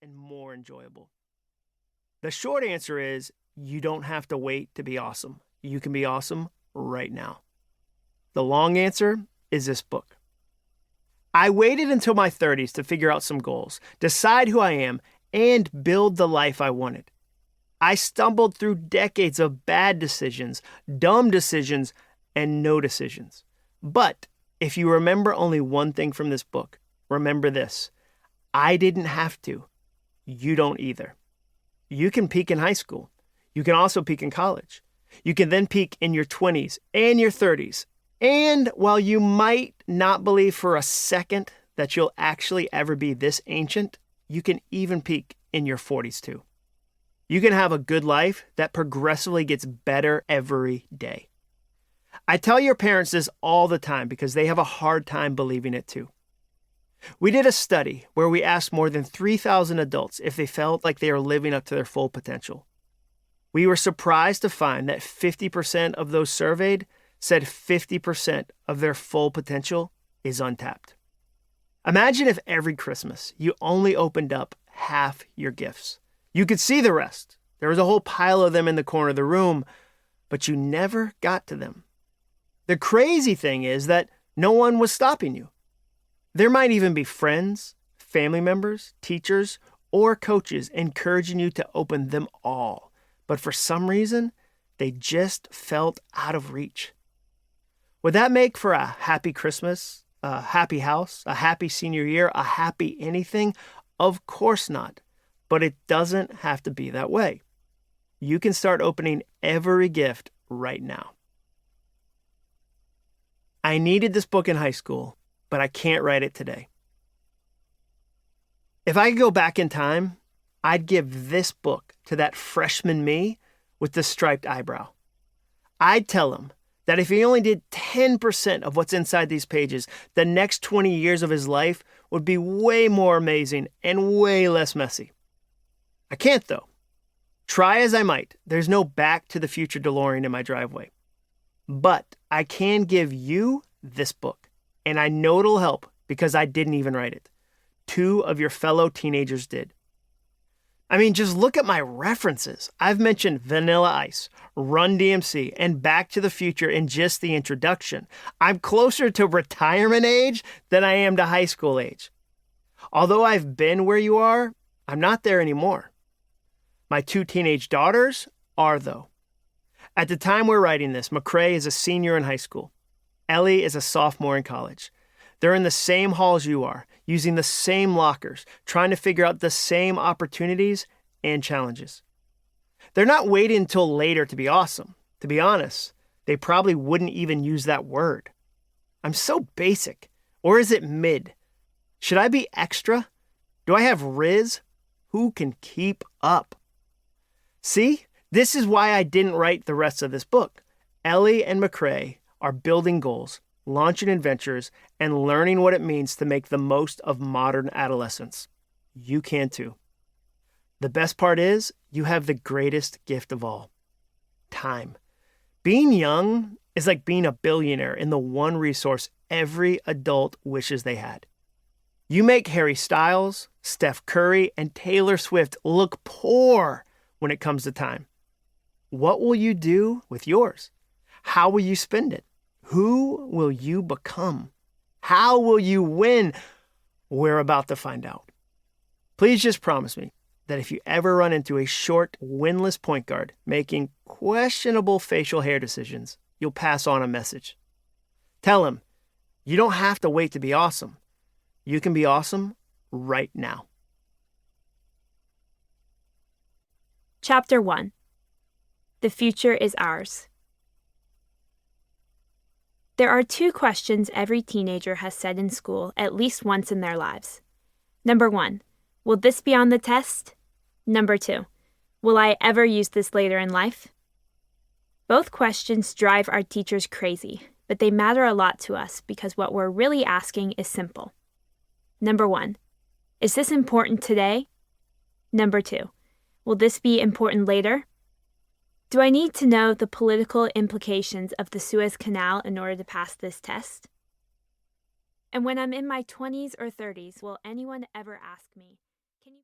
and more enjoyable. The short answer is you don't have to wait to be awesome. You can be awesome right now. The long answer is this book. I waited until my 30s to figure out some goals, decide who I am, and build the life I wanted. I stumbled through decades of bad decisions, dumb decisions, and no decisions. But if you remember only one thing from this book, remember this. I didn't have to. You don't either. You can peak in high school. You can also peak in college. You can then peak in your 20s and your 30s. And while you might not believe for a second that you'll actually ever be this ancient, you can even peak in your 40s too. You can have a good life that progressively gets better every day. I tell your parents this all the time because they have a hard time believing it too. We did a study where we asked more than 3,000 adults if they felt like they are living up to their full potential. We were surprised to find that 50% of those surveyed said 50% of their full potential is untapped. Imagine if every Christmas you only opened up half your gifts. You could see the rest. There was a whole pile of them in the corner of the room, but you never got to them. The crazy thing is that no one was stopping you. There might even be friends, family members, teachers, or coaches encouraging you to open them all. But for some reason, they just felt out of reach. Would that make for a happy Christmas, a happy house, a happy senior year, a happy anything? Of course not. But it doesn't have to be that way. You can start opening every gift right now. I needed this book in high school, but I can't write it today. If I could go back in time, I'd give this book to that freshman me with the striped eyebrow. I'd tell him that if he only did 10% of what's inside these pages, the next 20 years of his life would be way more amazing and way less messy. I can't, though. Try as I might, there's no Back to the Future DeLorean in my driveway. But I can give you this book, and I know it'll help because I didn't even write it. 2 of your fellow teenagers did. I mean, just look at my references. I've mentioned Vanilla Ice, Run DMC, and Back to the Future in just the introduction. I'm closer to retirement age than I am to high school age. Although I've been where you are, I'm not there anymore. My 2 teenage daughters are, though. At the time we're writing this, McCrae is a senior in high school. Ellie is a sophomore in college. They're in the same halls you are, using the same lockers, trying to figure out the same opportunities and challenges. They're not waiting until later to be awesome. To be honest, they probably wouldn't even use that word. I'm so basic. Or is it mid? Should I be extra? Do I have Riz? Who can keep up? See, this is why I didn't write the rest of this book. Ellie and McCrae are building goals, launching adventures, and learning what it means to make the most of modern adolescence. You can too. The best part is, you have the greatest gift of all. Time. Being young is like being a billionaire in the one resource every adult wishes they had. You make Harry Styles, Steph Curry, and Taylor Swift look poor when it comes to time. What will you do with yours? How will you spend it? Who will you become? How will you win? We're about to find out. Please just promise me that if you ever run into a short, winless point guard making questionable facial hair decisions, you'll pass on a message. Tell him, you don't have to wait to be awesome. You can be awesome right now. Chapter 1. The future is ours. There are 2 questions every teenager has said in school at least once in their lives. Number 1, will this be on the test? Number 2, will I ever use this later in life? Both questions drive our teachers crazy, but they matter a lot to us because what we're really asking is simple. Number 1, is this important today? Number 2, will this be important later? Do I need to know the political implications of the Suez Canal in order to pass this test? And when I'm in my 20s or 30s, will anyone ever ask me,